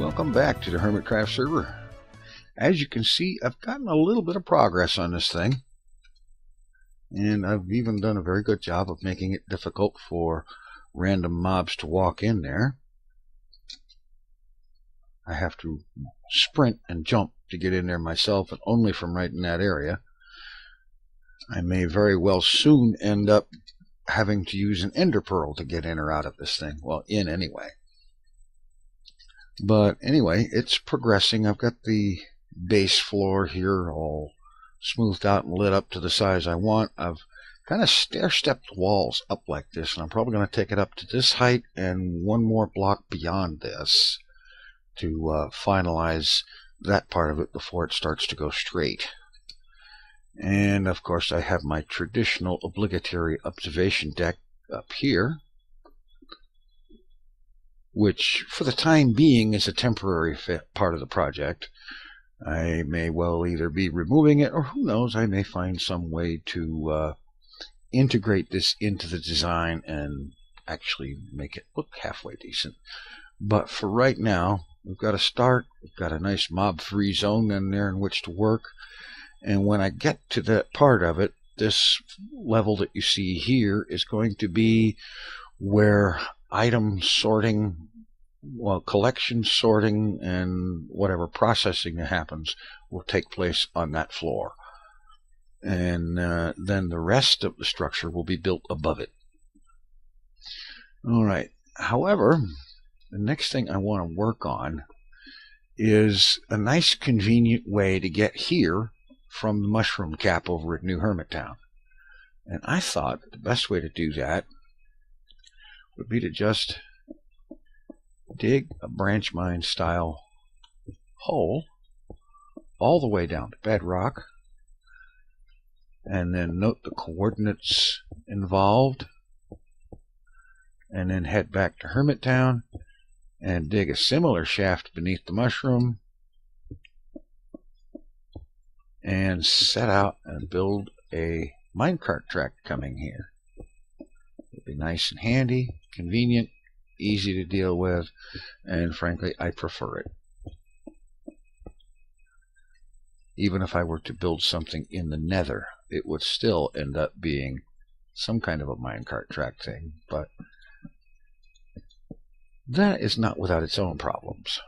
Welcome back to the HermitCraft server. As you can see, I've gotten a little bit of progress on this thing, and I've even done a very good job of making it difficult for random mobs to walk in there. I have to sprint and jump to get in there myself, and only from right in that area. I may very well soon end up having to use an ender pearl to get in or out of this thing. Well, in anyway. But anyway, it's progressing. I've got the base floor here all smoothed out and lit up to the size I want. I've kind of stair-stepped walls up like this, and I'm probably going to take it up to this height and one more block beyond this to finalize that part of it before it starts to go straight. And of course I have my traditional obligatory observation deck up here, which for the time being is a temporary part of the project. I may well either be removing it, or who knows, I may find some way to integrate this into the design and actually make it look halfway decent. But for right now, we've got to start. We've got a nice mob-free zone in there in which to work. And when I get to that part of it, this level that you see here is going to be where item sorting, well, collection sorting and whatever processing that happens will take place on that floor. And then the rest of the structure will be built above it. All right. However, the next thing I want to work on is a nice convenient way to get here from the mushroom cap over at New Hermittown. And I thought the best way to do that would be to just dig a branch mine style hole all the way down to bedrock, and then note the coordinates involved, and then head back to Hermittown and dig a similar shaft beneath the mushroom and set out and build a minecart track coming here. It'll be nice and handy, convenient, easy to deal with, and frankly I prefer it. Even if I were to build something in the nether, it would still end up being some kind of a minecart track thing, but that is not without its own problems.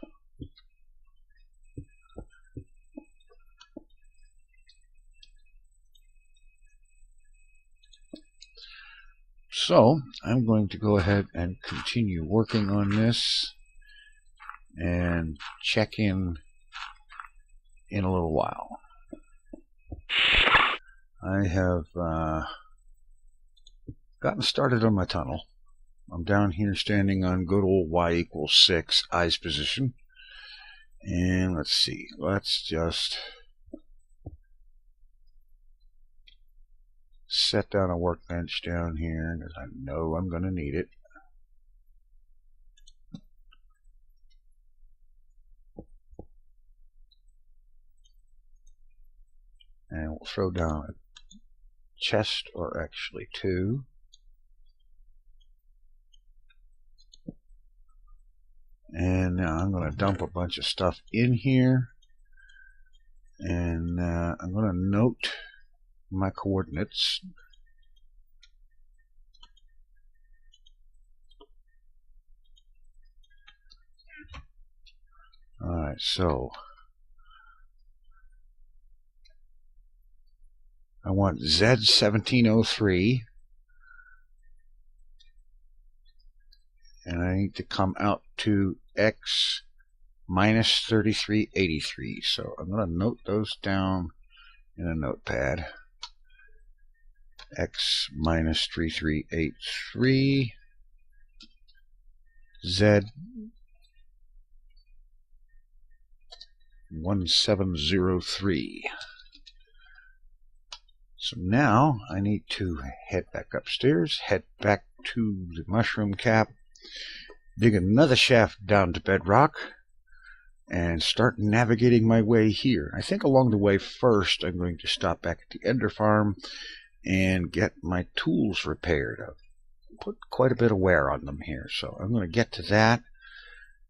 So I'm going to go ahead and continue working on this and check in a little while. I have gotten started on my tunnel. I'm down here standing on good old y=6 eyes position. And let's see, let's just set down a workbench down here because I know I'm going to need it. And we'll throw down a chest, or actually two. And now I'm going to dump a bunch of stuff in here. And I'm going to note my coordinates. Alright, so I want Z1703, and I need to come out to X minus 3383. So I'm going to note those down in a notepad. X minus 3383, Z 1703. So now I need to head back upstairs, head back to the mushroom cap, dig another shaft down to bedrock, and start navigating my way here. I think along the way first I'm going to stop back at the Ender Farm and get my tools repaired. I've put quite a bit of wear on them here, so I'm going to get to that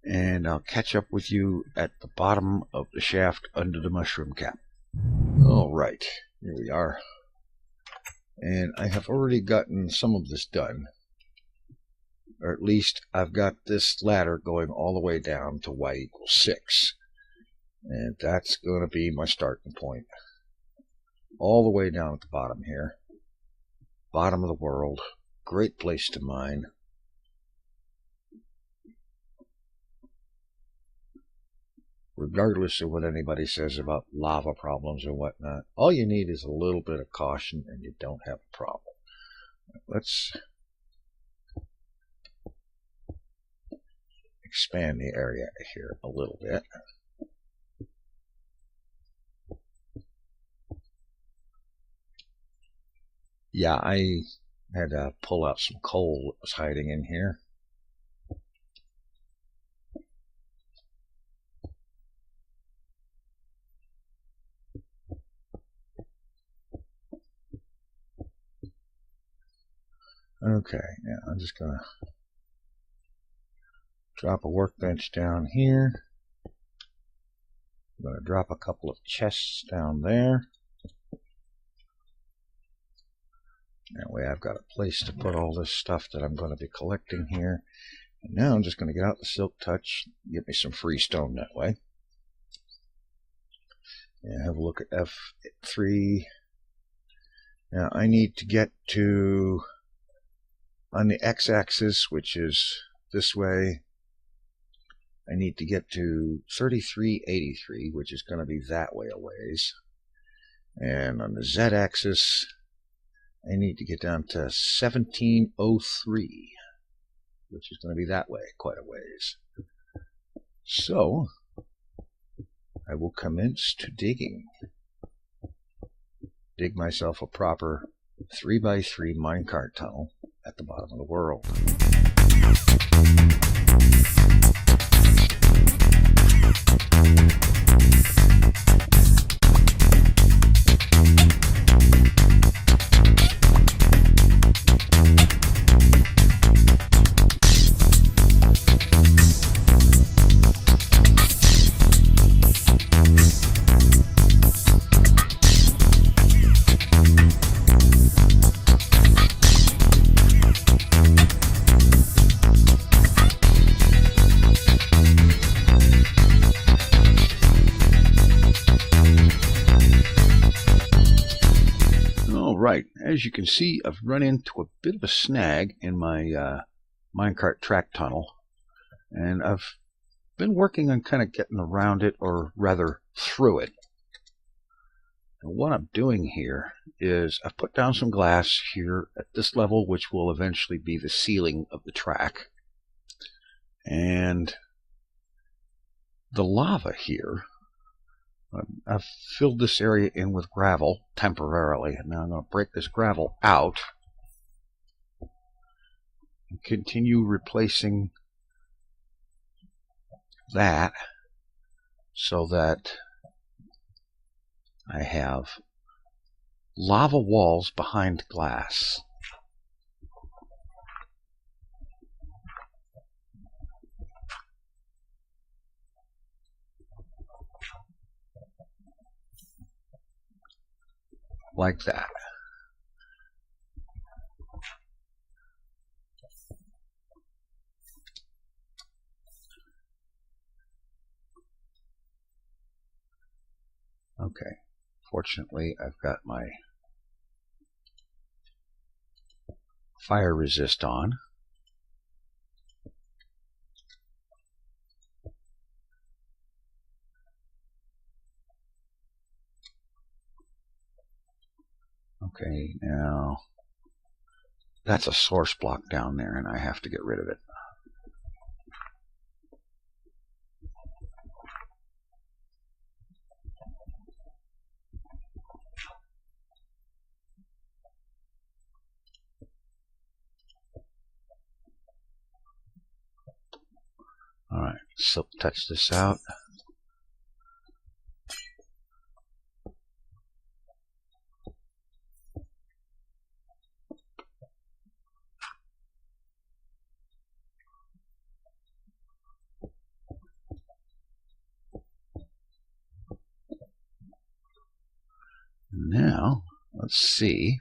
and I'll catch up with you at the bottom of the shaft under the mushroom cap. Alright, here we are. And I have already gotten some of this done. Or at least I've got this ladder going all the way down to y=6. And that's going to be my starting point. All the way down at the bottom here. Bottom of the world. Great place to mine. Regardless of what anybody says about lava problems or whatnot, all you need is a little bit of caution and you don't have a problem. Let's expand the area here a little bit. Yeah, I had to pull out some coal that was hiding in here. Okay, now I'm just going to drop a workbench down here. I'm going to drop a couple of chests down there. That way I've got a place to put all this stuff that I'm going to be collecting here. And now I'm just going to get out the silk touch, get me some free stone that way. And have a look at F3. Now I need to get to, on the x-axis, which is this way, I need to get to 3383, which is going to be that way a ways. And on the z-axis, I need to get down to 1703, which is going to be that way quite a ways. So, I will commence to digging. Dig myself a proper 3x3 minecart tunnel at the bottom of the world. Right, as you can see, I've run into a bit of a snag in my minecart track tunnel, and I've been working on kind of getting around it, or rather through it. And what I'm doing here is I've put down some glass here at this level, which will eventually be the ceiling of the track. And the lava here, I've filled this area in with gravel temporarily, and now I'm going to break this gravel out and continue replacing that so that I have lava walls behind glass. Like that. Okay, fortunately I've got my fire resist on. Okay, now that's a source block down there and I have to get rid of it. Alright, silk touch this out. let's see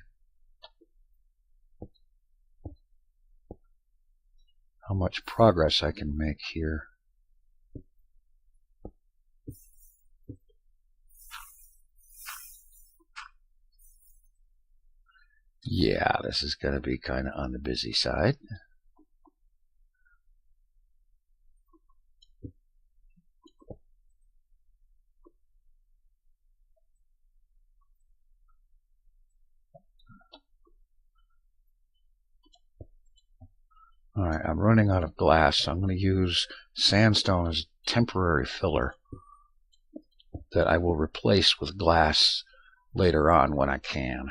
how much progress I can make here. Yeah, this is going to be kind of on the busy side. Alright, I'm running out of glass, so I'm going to use sandstone as temporary filler that I will replace with glass later on when I can.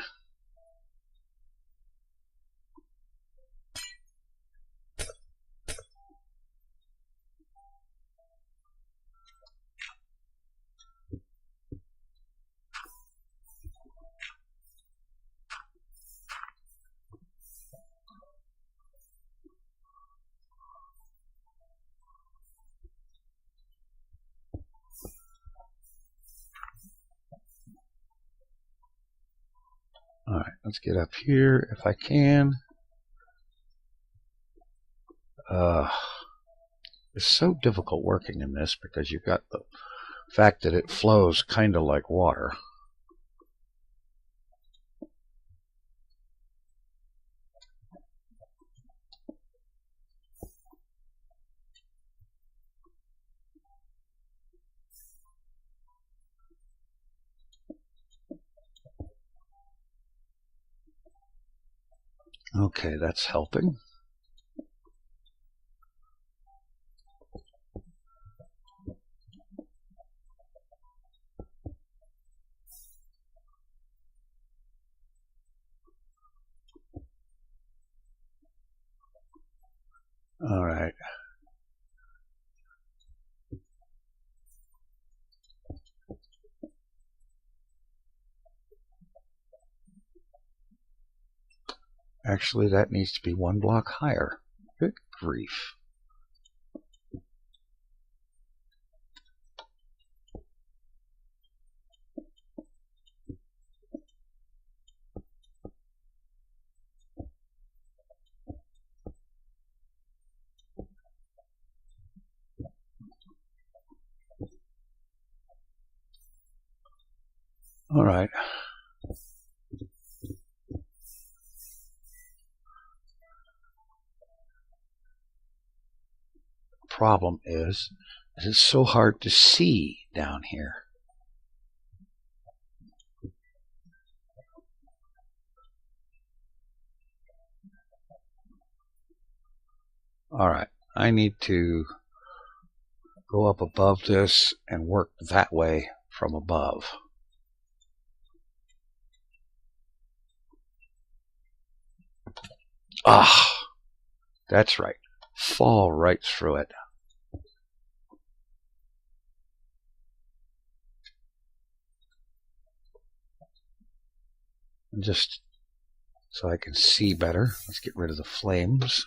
Alright, let's get up here if I can. It's so difficult working in this because you've got the fact that it flows kind of like water. Okay, that's helping. All right. Actually, that needs to be one block higher. Good grief. All right. Problem is it's so hard to see down here. All right, I need to go up above this and work that way from above. Ah, that's right. Fall right through it. And just so I can see better, let's get rid of the flames.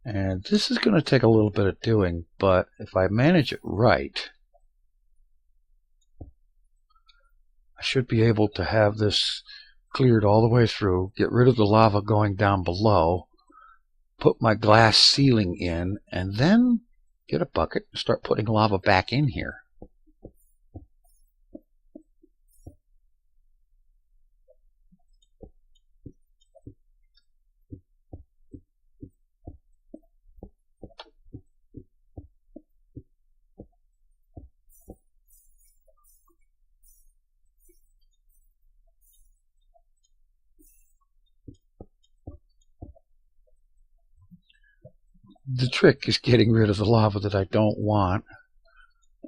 And this is going to take a little bit of doing, but if I manage it right, I should be able to have this cleared all the way through, get rid of the lava going down below, put my glass ceiling in, and then get a bucket and start putting lava back in here. The trick is getting rid of the lava that I don't want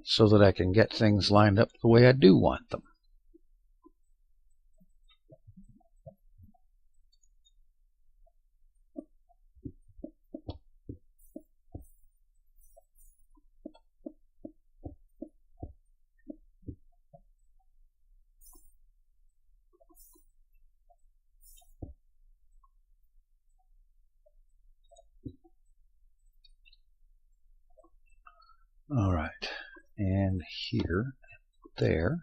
so that I can get things lined up the way I do want them. in here, there.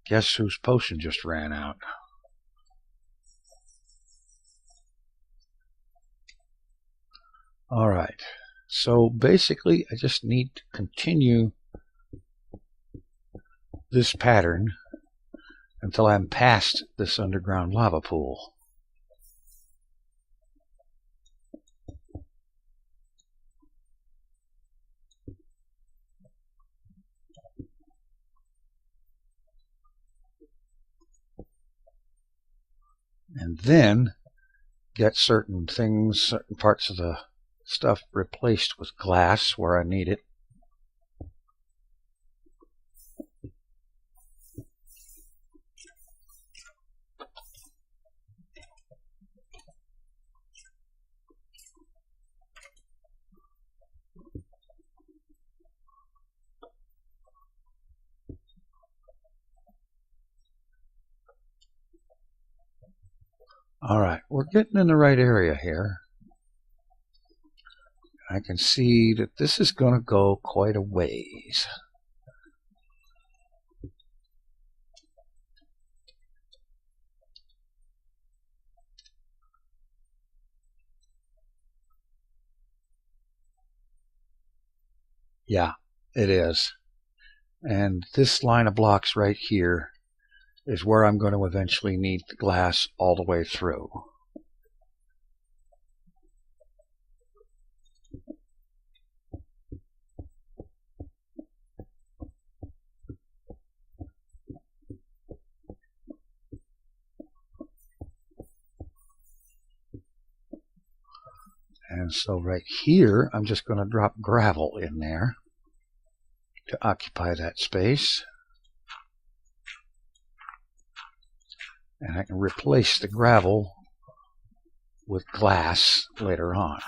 Guess whose potion just ran out? Alright, so basically I just need to continue this pattern until I'm past this underground lava pool. And then get certain things, certain parts of the stuff replaced with glass where I need it. Alright, we're getting in the right area here. I can see that this is going to go quite a ways. Yeah, it is. And this line of blocks right here is where I'm going to eventually need the glass all the way through. And so right here, I'm just going to drop gravel in there to occupy that space. And I can replace the gravel with glass later on.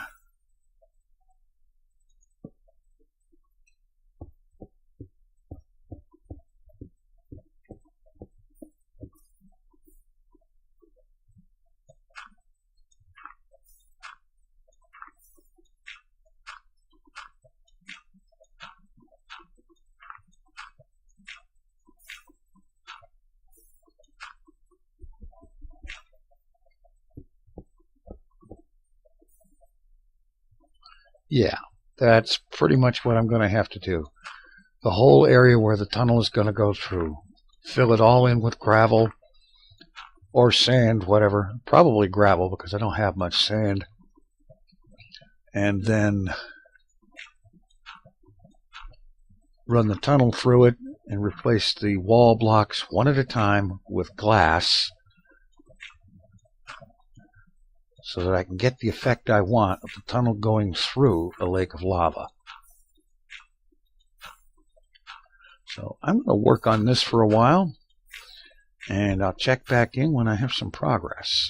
Yeah, that's pretty much what I'm going to have to do. The whole area where the tunnel is going to go through. Fill it all in with gravel or sand, whatever. Probably gravel because I don't have much sand. And then run the tunnel through it and replace the wall blocks one at a time with glass so that I can get the effect I want of the tunnel going through a lake of lava. So I'm going to work on this for a while, and I'll check back in when I have some progress.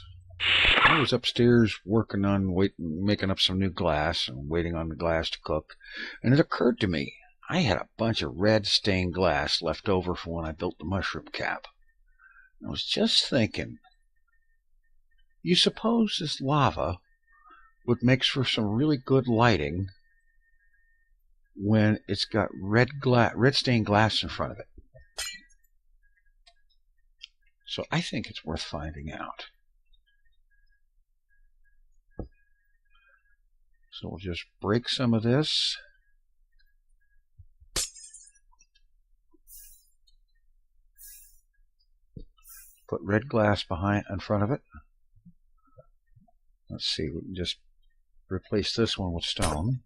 I was upstairs working on making up some new glass and waiting on the glass to cook, and it occurred to me I had a bunch of red stained glass left over from when I built the mushroom cap. I was just thinking, you suppose this lava would make for some really good lighting when it's got red stained glass in front of it. So I think it's worth finding out. So we'll just break some of this. Put red glass in front of it. Let's see, we can just replace this one with stone.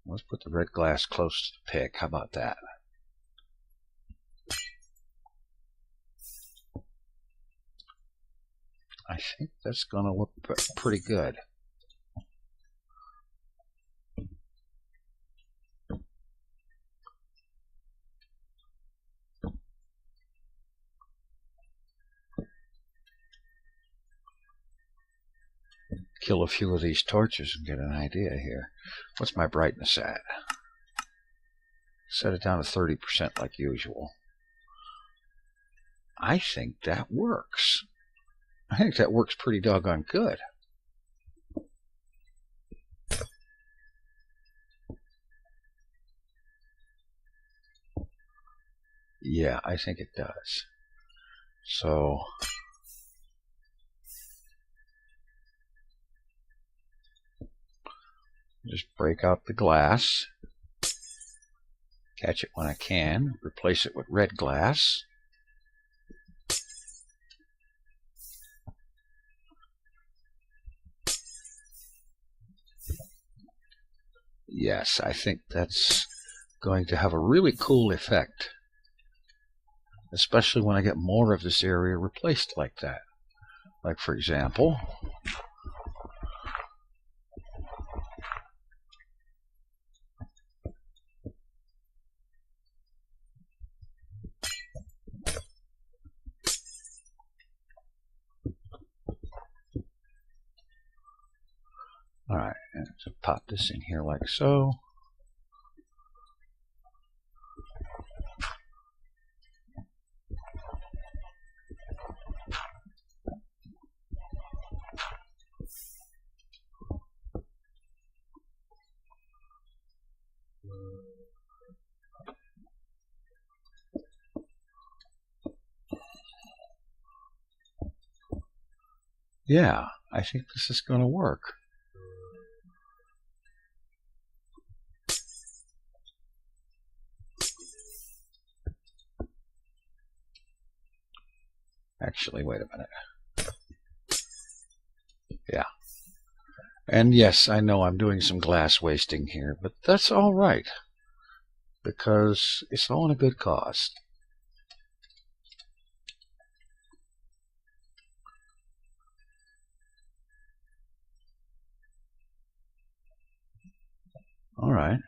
Let's put the red glass close to the pick. How about that? I think that's going to look pretty good. Kill a few of these torches and get an idea here. What's my brightness at? Set it down to 30% like usual. I think that works. think that works pretty doggone good. Yeah, I think it does. So just break out the glass, catch it when I can, replace it with red glass. Yes, I think that's going to have a really cool effect, especially when I get more of this area replaced like that. Like, for example, alright, and so pop this in here like so. Yeah, I think this is going to work. Actually, wait a minute. Yeah. And yes, I know I'm doing some glass wasting here, but that's all right, because it's all in a good cause. All right.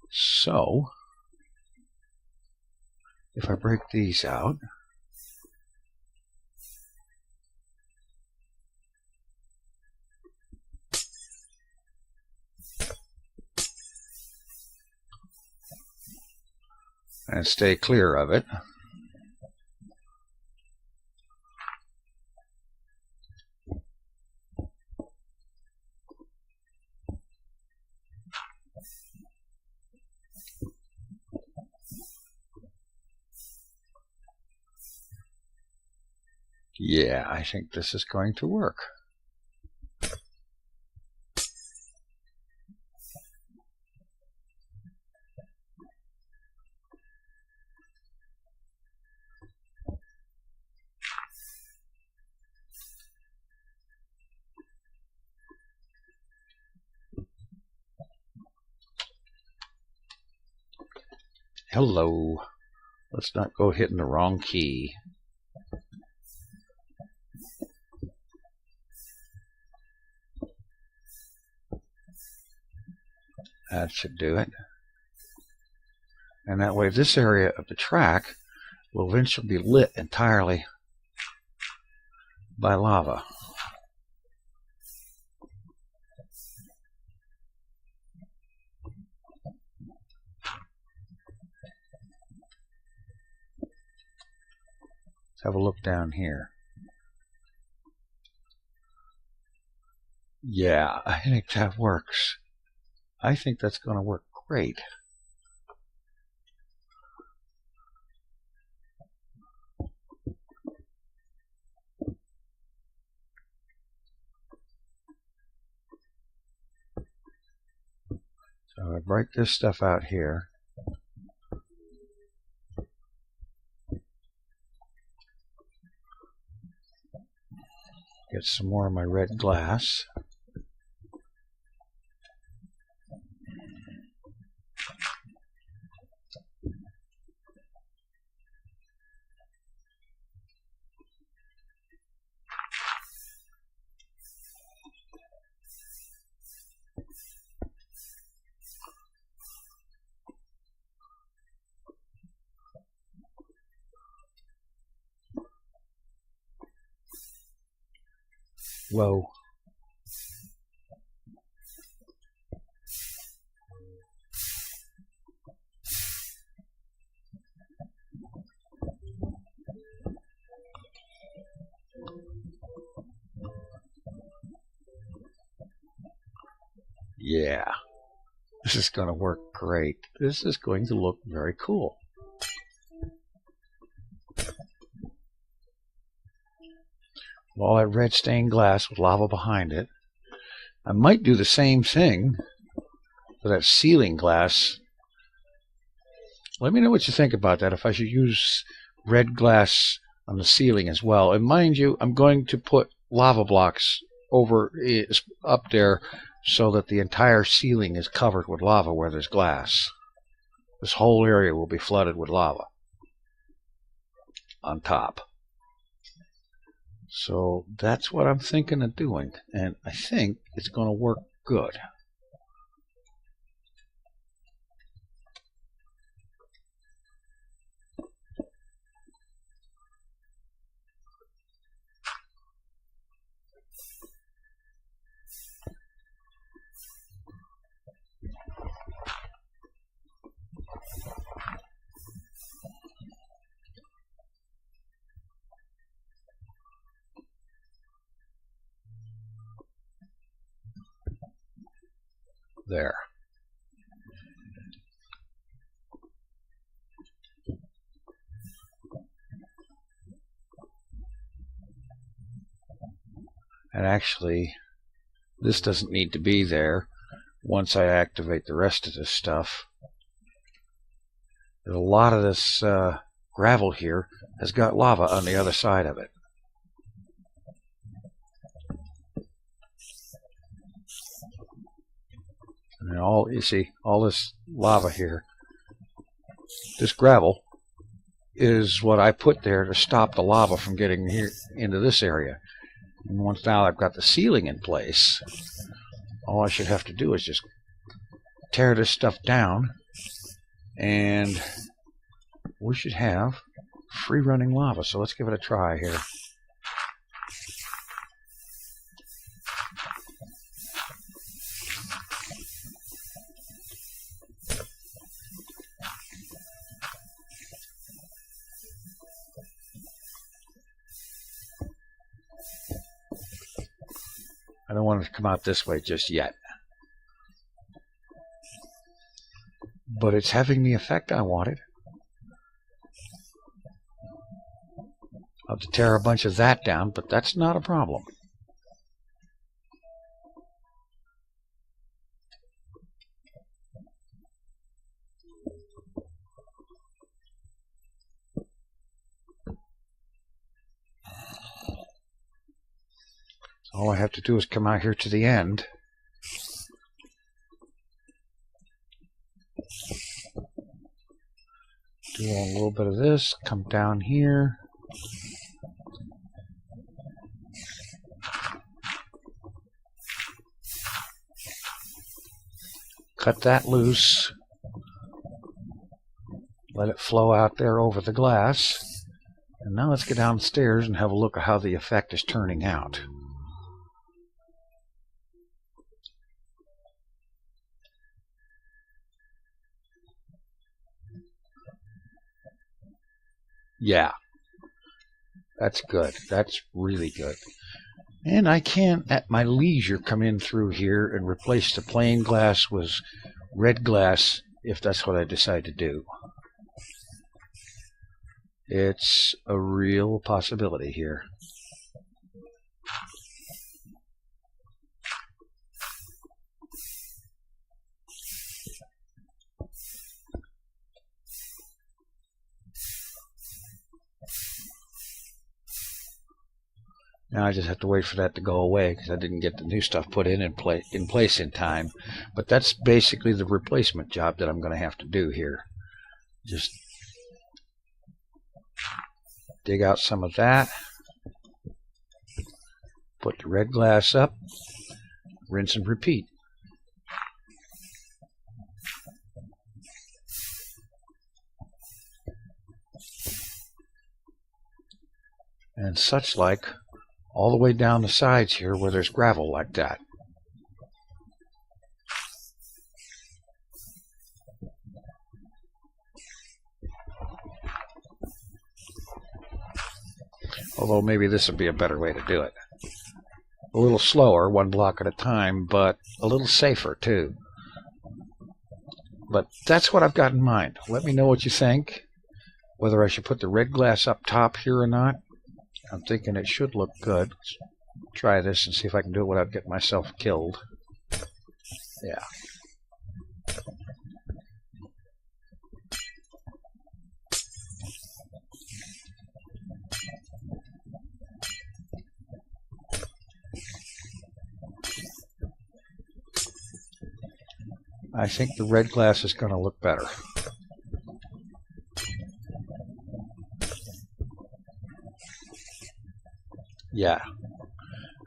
So, if I break these out, and stay clear of it, yeah, I think this is going to work. Hello. Let's not go hitting the wrong key. That should do it. And that way this area of the track will eventually be lit entirely by lava. Let's have a look down here. Yeah, I think that works. I think that's going to work great. So I break this stuff out here. Get some more of my red glass. Whoa. Yeah, this is going to work great. This is going to look very cool. All that red stained glass with lava behind it. I might do the same thing for that ceiling glass. Let me know what you think about that, if I should use red glass on the ceiling as well. And mind you, I'm going to put lava blocks over up there so that the entire ceiling is covered with lava where there's glass. This whole area will be flooded with lava on top. So that's what I'm thinking of doing, and I think it's going to work good. There. And actually, this doesn't need to be there once I activate the rest of this stuff. A lot of this gravel here has got lava on the other side of it. And all you see, all this lava here, this gravel is what I put there to stop the lava from getting here into this area. And once now I've got the ceiling in place, all I should have to do is just tear this stuff down, and we should have free running lava. So let's give it a try here. I don't want it to come out this way just yet, but it's having the effect I wanted. I'll have to tear a bunch of that down, but that's not a problem. All I have to do is come out here to the end. Do a little bit of this, come down here. Cut that loose. Let it flow out there over the glass. And now let's get downstairs and have a look at how the effect is turning out. Yeah, that's good. That's really good. And I can, at my leisure, come in through here and replace the plain glass with red glass if that's what I decide to do. It's a real possibility here. Now I just have to wait for that to go away because I didn't get the new stuff put in place in time. But that's basically the replacement job that I'm going to have to do here. Just dig out some of that, put the red glass up, rinse and repeat. And such like all the way down the sides here where there's gravel like that. Although maybe this would be a better way to do it. a little slower, one block at a time, but a little safer too. But that's what I've got in mind. Let me know what you think. Whether I should put the red glass up top here or not. I'm thinking it should look good. Let's try this and see if I can do it without getting myself killed. Yeah. I think the red glass is going to look better. Yeah,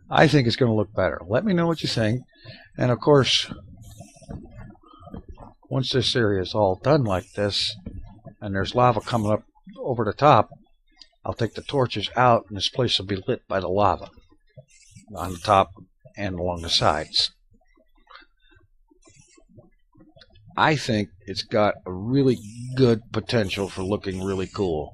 I think it's going to look better. Let me know what you think. And of course, once this area is all done like this, and there's lava coming up over the top, I'll take the torches out and this place will be lit by the lava on the top and along the sides. I think it's got a really good potential for looking really cool.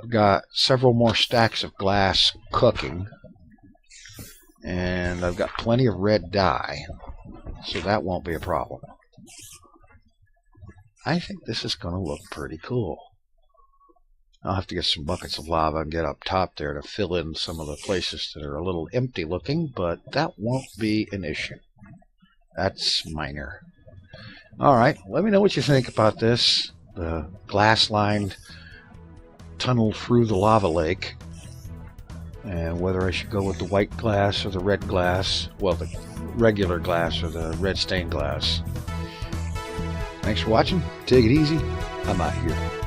I've got several more stacks of glass cooking, and I've got plenty of red dye, so that won't be a problem. I think this is going to look pretty cool. I'll have to get some buckets of lava and get up top there to fill in some of the places that are a little empty looking, but that won't be an issue. That's minor. Alright, let me know what you think about this. The glass-lined tunnel through the lava lake. And whether I should go with the white glass or the red glass. Well, the regular glass or the red stained glass. Thanks for watching. Take it easy. I'm out here.